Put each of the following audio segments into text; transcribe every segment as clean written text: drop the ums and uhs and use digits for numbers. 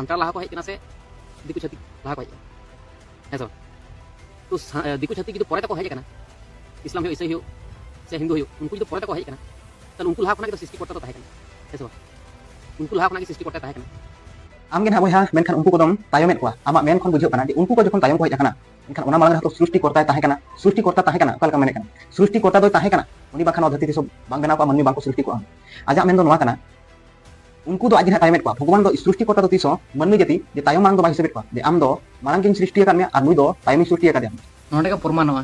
सान्ताड़ लाहा को हेज कना से दिकु छाती लाहा को हेज है सो तो दिकु छाती जो परे तक हेज कना इस्लाम हो ईसाई हो से हिंदू हो उनको जो परे तक हेज कना तन उनको लाहा को सृष्टि करता तो ताहे कना है सो उनको लाहा को सृष्टि करता ताहे कना आम गे बहा मेनखान उनको दम तायमेद को आमा मेन खन बुझाव जे उनको को जखन तायम को हेज आकना एनखान ओना मालंग तो सृष्टिकर्ता ताहे कना सृष्टिकर्ता ताहे कना ओकालका मेने कना सृष्टिकर्ता दो ताहे कना उनी बाखान धरती दिसो बांग बेनाव को मानमी बांग को सृष्टि को आजा मेन दो नवा कना उनको दो आज तायमेद को भगवान दो सृष्टिकर्ता दो तिसो मानमी जाति जे तायम मांग दो बाहिसेबे को जे आम दो मालंग किन सृष्टि आकाद मे आर नुई दो तायमी सृष्टि आकाद नोडे का प्रमाणवा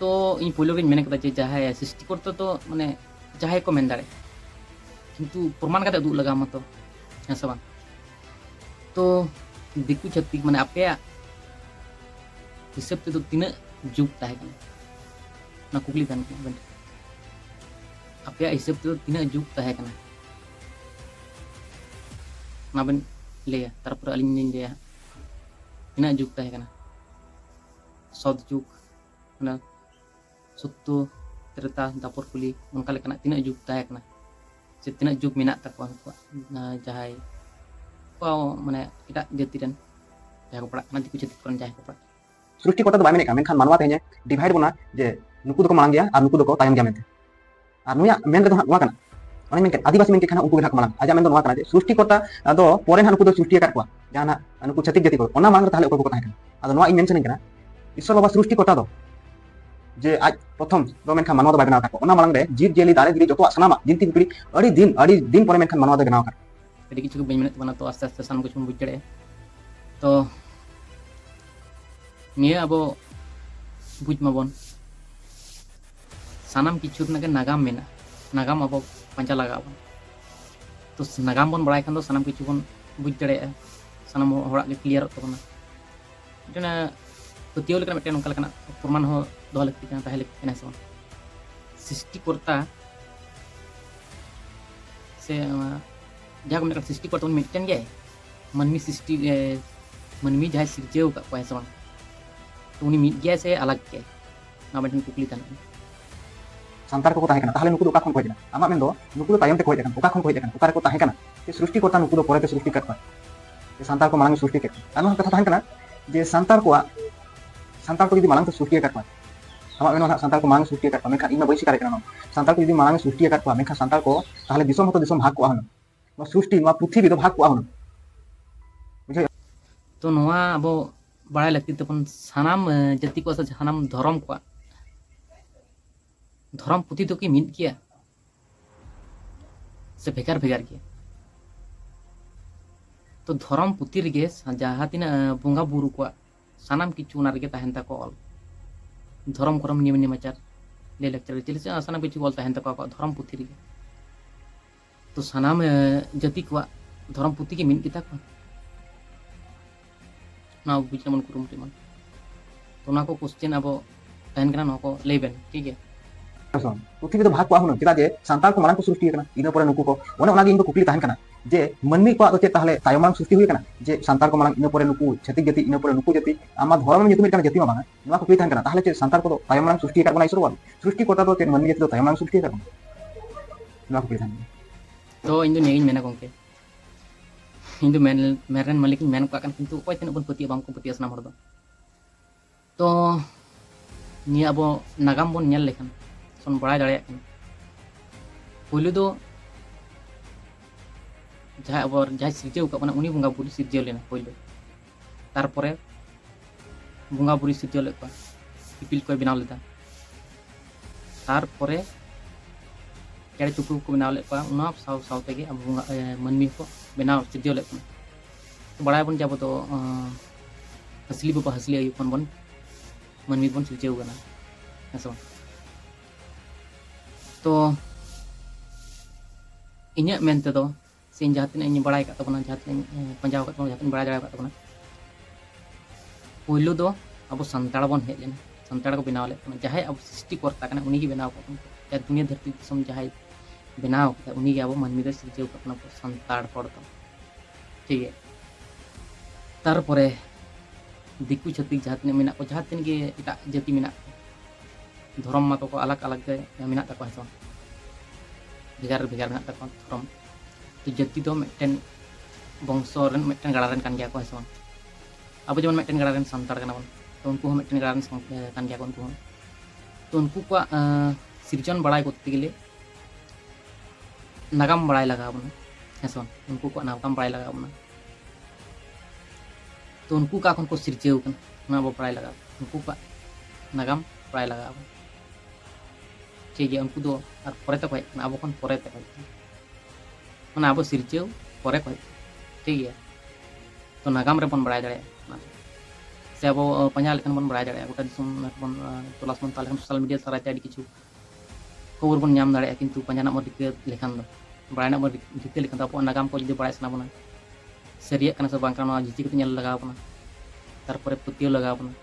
तो इन पुलो गिन मेने कदा जे जाहाय सृष्टिकर्ता तो माने जाहाय को मेन दाड़े किंतु प्रमाण काते उदुग लगा मतो हेसे बांग तो दिकु छत्तीक माने आपे हिसाब ते तीना जुग ताहे कना ना कुकली थान कना आपे हिसाब ते तीना जुग ताहे कना ना बन लेया तारपर अलिन निन लेया तीना जुग ताहे कना सौद जुग ना सत्तो त्रेता दापर कुली उनका लेकना तीना जुग ताहे कना से तीना जुग मेना तकवा जाहाय को माने एटा जाति रन जाय को पड़ा ना दिकु छत्तीक करन जाय को पड़ा सृष्टिकर्ता बाय मेने मेनखान मानवा तेने डिवाइड बोना जे नुकु दो मांग गया और नुकु दो तायम गया मेनते और नुया मेन रे दो नवा कना अने मेनके आदिवासी मेनके खाना उनको मालंग आजा मेन दो नवा कना जे सृष्टिकर्ता दो पोरे ना नुकु दो सृष्टि आकाद को जाना नुकु छत्तीक जाति को ओना मांग ताहले को ताहे कना आदो नवा इन मेंशन कना ईश्वर बाबा सृष्टिकर्ता दो जे आज प्रथम दो मेनखान मानवा दो बाय बनाव का ओना मालंग रे जीव जेली दारे गिरी जतो सनामा जिनती पिड़ी अड़ी दिन पोरे मेनखान मानवा दो बनाव का अड़ी किछु बइन मेने बना तो आस्ते आस्ते सान कुछ बुझ जड़े तो निया अब बुझ माबन सानाम किछु नगे नागाम मेना नागाम अब पंचा लगाबन तो नागाम बन बड़ाय खान दो सानाम किछु बन बुझ जड़े सानाम होड़ा के क्लियर तबना जने पतियो लेकना मिटन उनका लेकना प्रमाण हो दो लगती kana ताहे लगती kana से सृष्टिकर्ता से जहाँ को सृष्टि करता मिटन गया मनमी सृष्टि मनमी जहाँ सिरजेव का पैसा बांग तो उनी मिट गया से अलग गया ना मिटन कुकली थान संतार को ताहे कना ताहले नुकु दो का खन को हेजना आमा मेन दो नुकु दो तायम ते को हेजना ओका खन को हेजना ओका रे को ताहे कना जे सृष्टिकर्ता नुकु दो परे ते सृष्टि करता जे संतार को मालंग सृष्टि करता आनो कथा ताहे कना जे संतार को यदि मालंग सृष्टि करता आमा मेन ना संतार को मालंग सृष्टि करता मेखा इन बई शिकार कना संतार को यदि मालंग सृष्टि करता मेखा संतार को ताहले दिसम हतो दिसम भाग को आहन नो सृष्टि नो पृथ्वी दो भाग को आहन तो नोआ अब बड़ा लगती तपन सानाम जाति को सानाम धर्म को धर्म पुथि तो कि मिट गया से भेगार भेगार गया तो धर्म पुथि रेगे जहाँ तीना बंगा बुरु को सानाम किछु ना रेगे ताहेन ताको ऑल धर्म करम नियम नियमाचार ले लेक्चर चले से सानाम किछु ऑल ताहेन ताको धर्म पुथि रेगे तो सानाम जाति को धर्म पुथि के मिट किता को ना बुझे मन कुरुमटी मन तो ना को क्वेश्चन अब ताहेन कना ना को लेबेन ठीक है पृथ्वी तो भाग को आहन चेदा जे संतार को मालंग को सृष्टि कना इन परे नुकु को ओने ओना गे इन को कुकली ताहेन कना जे मनमी को तो चे ताहले तायम मालंग सृष्टि हुई कना जे संतार को मालंग इन परे नुकु छतिक जाति इन परे नुकु जाति आमा धर्म में युतुम कना जाति मा बांगा नवा कुकली ताहेन कना ताहले चे संतार को तायम मालंग सृष्टि कर बना ईश्वर वाली सृष्टि करता तो चे मनमी जाति तो तायम मालंग सृष्टि कर नवा कुकली ताहेन तो इन दो नेगिन मेना गोंके इन दो मेरन मालिक मेन को किंतु कोई तन बन पतिया बांग को पतिया सना हर दो तो निया अब नागाम बन नेल लेखन सन बड़ा दाड़े पुलु दो जहाँ अब जहाँ सिरजेव का उनी बंगा बुरी सिरजेव लेना पुलु तारपरे बंगा बुरी सिरजेव लेका इपिल को बनाव लेदा तारपरे चेड़े चुकू को बनाव लेका उना साव साव तेगे अब बंगा मनमी को बनाव सिरजेव लेका तो बड़ा बन जाबो तो हसली बाबा हसली आयु बन मनमी बन सिरजेव गना ऐसा तो इन्या मेनते दो से जहाँ तीन इन बड़ा तबना जहाँ तीन पंजाब जहाँ तीन बड़ा जड़ा तबना पुलु दो अब संताड़ बन हेज लेना संताड़ को बनाव ले जहाँ अब सृष्टिकर्ता कना उनी की बनाव को दुनिया धरती दिसम जहाँ बनाव उनी के अब मनमी दो सृजेव को संताड़ हड़ दो ठीक है तारपरे दिकु छत्तीक जहाँ तीन मेना को जहाँ तीन के एटा जाति मेना धर्म मा तो अलग अलग मेना तको हेसो भेगार भेगार मेना तको धर्म तो जाति तो मिटन বংশো রেন মিটটেন গাড়া রেন কান গিয়া को हेसो अब जेमन मिटन गाड़ा सानताड़ कना बन तो उनको मिटन गाड़ा कान गया उनको तो उनको को सृजन बड़ाई करते गेले नागाम बड़ाई लगा बना हेसो उनको को नागाम बड़ाई लगा बना तो उनको का को सिरजेव कना वो बड़ाई लगा उनको का नागाम बड़ाई लगा बना ठीक है उनको दो और परे तक अब खन परे तक माने अब सिरजेव परे को ठीक है तो नागाम रे बन बड़ाई दाड़े से अब पंजा लेकिन बन बड़ाई दाड़े गोटा दिसम बन तलाश बन ताले सोशल मीडिया सारा ते किछु खबर बन नाम दाड़े किंतु पंजा ना दिक्कत लेखान दो बड़ाई ना दिक्कत लेखान अब नागाम को जदि बड़ाई सना बना सरिया कना से बांका जिची कते नेल लगाव कना तारपरे पतियो लगाव कना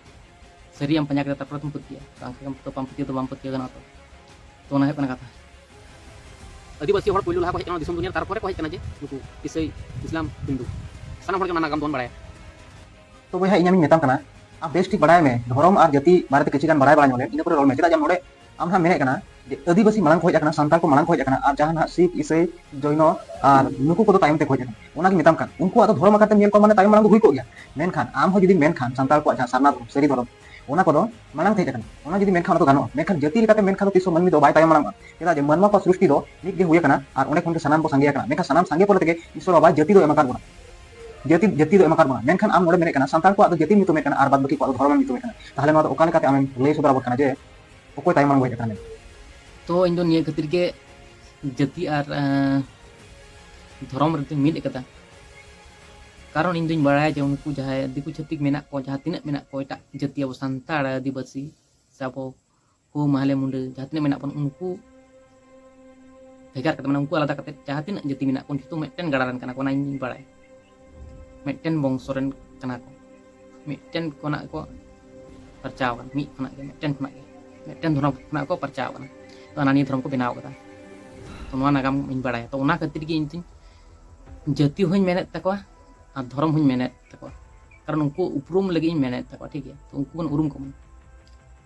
सरियाम पंजा कते तारपरे तुम पतिया बांका तो पम पतियो तो बाम पतियो कना तो ना है कना कथा आदिवासी हड़ पहिलो लहा को हेकना दिसम दुनिया तारपरे को हेकना जे नुकु इसई इस्लाम हिंदू साना हड़ के नागाम दोन बड़ाई तो भाई इन मेताम कना आप बेस ठीक बड़ाय में धर्म और जाति बारे किसी गान बड़ाय बड़ा नोले इन पर रोल में चेदा जम नोडे आम हा मेने कना जे आदिवासी मांग को हेकना संताल को मांग को हेकना और जहां ना सिख ईसाई जैनो और नुकु को तो टाइम ते को हेकना ओना की मेताम कान उनको तो धर्म काते नेल को माने टाइम मांग हुई को गया मेन खान आम हो जदी मेन खान संताल को जहां सारना सरी धर्म ओना को दो मांग थे हेकना ओना जदी मेन खान तो गानो मेन खान जाति लेकाते मेन खान तो तिसो मनमी दो बाय टाइम मांग चेदा जे मनवा को सृष्टि दो निक गे हुए कना और ओने खन के सनाम को संगे कना मेन सनाम संगे पड़ते के ईश्वर बाबा जाति दो एमाकार बना जाति जाति दो एमाकार बना मेनखान आम नोडे मेने कना संताल को आदो जाति मितु मेकना और बाद बाकी को धर्म मितु मेकना ताहले नो ओका लेकाते आम लई सदरा बकना जे ओकोय टाइम मांग होय कना तो इन दो निया खातिर के जाति और धर्म रे मिद कता कारण इन दिन बड़ाय जे उनको जहां दिकु छतिक मेना को जहां तिना मेना को एटा जाति अब संताड़ आदिवासी साबो को माले मुंडे जहां तिना मेना पन उनको भेगार कता माने उनको आलादा कते जहां तिना जाति मेना को तो मिटन गाड़ारन कना को ना इन बड़ाय मिटन बंशोरन कना को मिटन कोना को परचाव कन मी कोना के मिटन धर्म कोना को परचाव कन तो अनानी धर्म को बनाव कता तो नवा नागाम इन बड़ाय तो ओना खातिर के इन जाति होई मेने तकवा और धर्म हुई मेहनत तक कारण उनको उपरूम लगे मेहनत तक ठीक है तो उनको बन उरूम को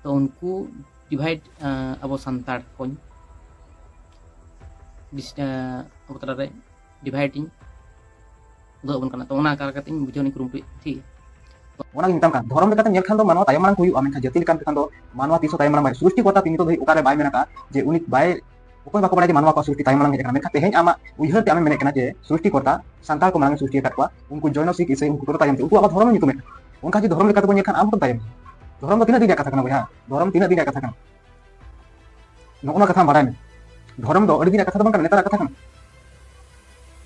तो उनको डिवाइड अब संताड़ को अब तरह डिवाइडिंग दो बन करना तो ओना कार करते बुझोनी कुरुम ठीक है ओना मिताम का धर्म लेकाते नेल खान दो मानवा तायम मांग हुई आमेन जाति लेकान खान दो मानवा तिसो तायम मांग सृष्टि कोता तिनी तो धई ओकारे बाय मेना का जे उनी बाय ओकोय बाको बड़ाय जे मानवा को सृष्टि तायम मांग हेकना मेखा तेहें आमा उइहर ते आमे मेने कना जे सृष्टि कोता संताल को मांग सृष्टि काटवा उनको जैनो सिख ईसाई उनको तो तायम उनको अब धर्म मितु मेना उनका जे धर्म लेकाते बन खान आम तो तायम धर्म तिना दिन कथा कना भैया धर्म तिना दिन कथा कना नोना कथा बड़ाय में धर्म दो अड़ी दिन कथा बन नेता कथा कना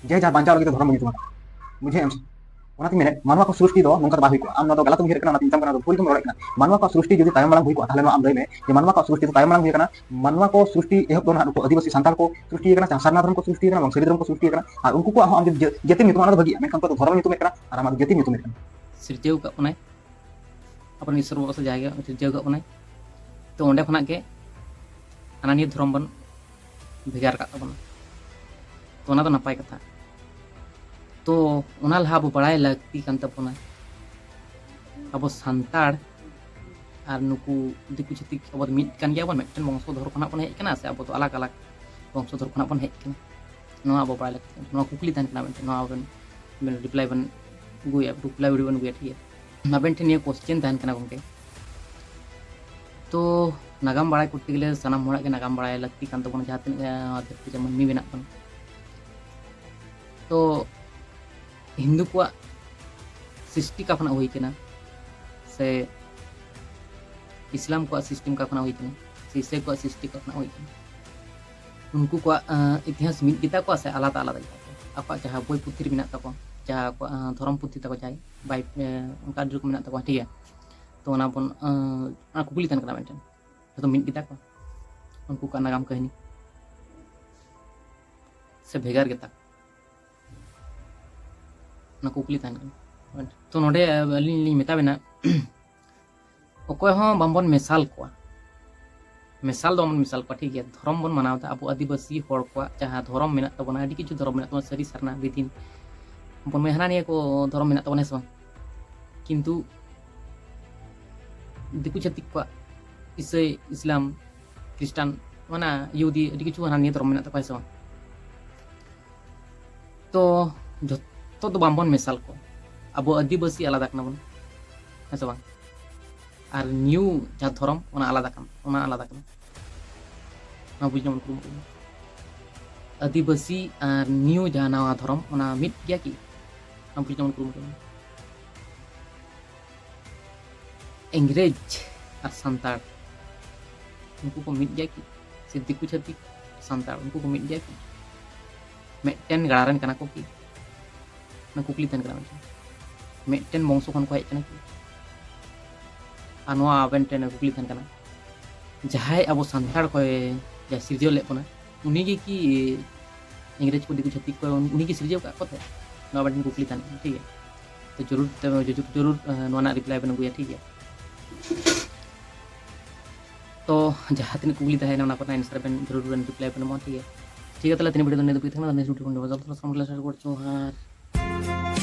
जे जा बांचा लगे धर्म मितु मुझे ओनाती मेने मानवा को सृष्टि दो नोंका बाहुई को आम न दो गलत मुहिर कना तिनतम कना दो फुल तुम रोड कना मानवा को सृष्टि जदी तायम मांग हुई को ताले नो आम लई में जे मानवा को सृष्टि तो तायम मांग हुई कना मानवा को सृष्टि एहब दो ना को आदिवासी संताल को सृष्टि कना सारना धर्म को सृष्टि कना वंशरी धर्म को सृष्टि कना और उनको को हम जति मितु ना भगी मेन तो धर्म मितु में कना और हम जति मितु में कना सिरजेव का बनाय अपन ईश्वर बाबा से जाएगा सिरजेव का बनाय तो ओंडे खना के अनानी धर्म बन भेगार का बन तो ओना तो नपाय कथा तो ओना लहा अब बड़ाय लगती कान तबना अब संताड़ और नुकु दिकु छतिक अब मिट कान गया बन मिटन वंशधर खना बन हेज कना से अब तो अलग अलग वंशधर खना बन हेज कना नो अब बड़ाय लगती नो कुकली तन कना नो अब रिप्लाई बन गुया रिप्लाई वीडियो बन गुया ठीक है नाबेन ठे निया क्वेश्चन तहन कना गंके तो नागाम बड़ाय करते गेले सनाम होड़ा के नागाम बड़ाय लगती कान तबन जहां तिन धरती जे मनमी बेना बन तो हिंदू को सृष्टि का हुई से इस्लाम को सिस्टम का हुई से ईसाई को सृष्टि का हुई उनको को इतिहास मिद गीता को से आलादा आलादा आप जहाँ बोई पुथी मेना तको जहाँ धर्म पुथी तको जाए बाई उनका रुक मेना तको ठीक है तो ओना बन कुकली तन कना मेंटेन तो मिद गीता को उनको का नागाम कहानी से भेगार गीता ना कुकली तहन तो नोडे अली मेता बेना अकोय हो बन मेसाल को मेसाल दो मिसाल को ठीक है धर्म बन मनावता अब आदिवासी हड़ को जहाँ धर्म मेना तबना अडी किछु धर्म मेना तबना सरी सारना विदिन बन मेहना निया को धर्म मेना तबना से किंतु दिकु छतिक को ईसाई इस्लाम ख्रिस्टान माना यहूदी अडी किछु हाना निया धर्म मेना तबना से तो ᱡᱚᱛᱚ ᱫᱚ ᱵᱟᱝᱵᱚᱱ ᱢᱮᱥᱟᱞ ᱠᱚ ᱟᱵᱚ ᱟᱹᱫᱤᱵᱟᱹᱥᱤ ᱟᱞᱟᱫᱟ ᱠᱟᱱᱟ ᱵᱚᱱ ᱦᱮᱸ ᱥᱮ ᱵᱟᱝ ᱟᱨ ᱱᱤᱭᱩ ᱡᱟᱦᱟᱸ ᱫᱷᱚᱨᱚᱢ ᱚᱱᱟ ᱟᱞᱟᱫᱟ ᱠᱟᱱᱟ ᱚᱱᱟ ᱵᱩᱡᱽ ᱧᱟᱢ ᱠᱩᱨᱩᱢᱩᱴᱩ ᱟᱹᱫᱤᱵᱟᱹᱥᱤ ᱟᱨ ᱱᱤᱭᱩ ᱡᱟᱦᱟᱸ ᱱᱟᱣᱟ ᱫᱷᱚᱨᱚᱢ ᱚᱱᱟ ᱢᱤᱫ ᱜᱮᱭᱟ ᱠᱤ ᱚᱱᱟ ᱵᱩᱡᱽ ᱧᱟᱢ ᱠᱩᱨᱩᱢᱩᱴᱩ इंग्रेज और सांताड़ उनको को मिट गया कि से दिकु छाती सांताड़ उनको को मिट गया कि मेटेन गाड़ारन कना को कि ना कुकली तन कना मेटेन वंशो खन को हेज कना कि आनवा आबेन टेन कुकली तन कना जहाय अब सांताड़ को या सिरजो ले पना उनी के कि इंग्रेज को दिकु छाती को उनी की सिरजो का को थे ना आबेन कुकली तन ठीक है तो जरूर नोना रिप्लाई बन गुया ठीक है तो जहाँ तीन कुकली तहना ना आंसर बन जरूर बन रिप्लाई बन ठीक है ठीक है ताला तीन वीडियो ने तो नेक्स्ट वीडियो को जल्द से जल्द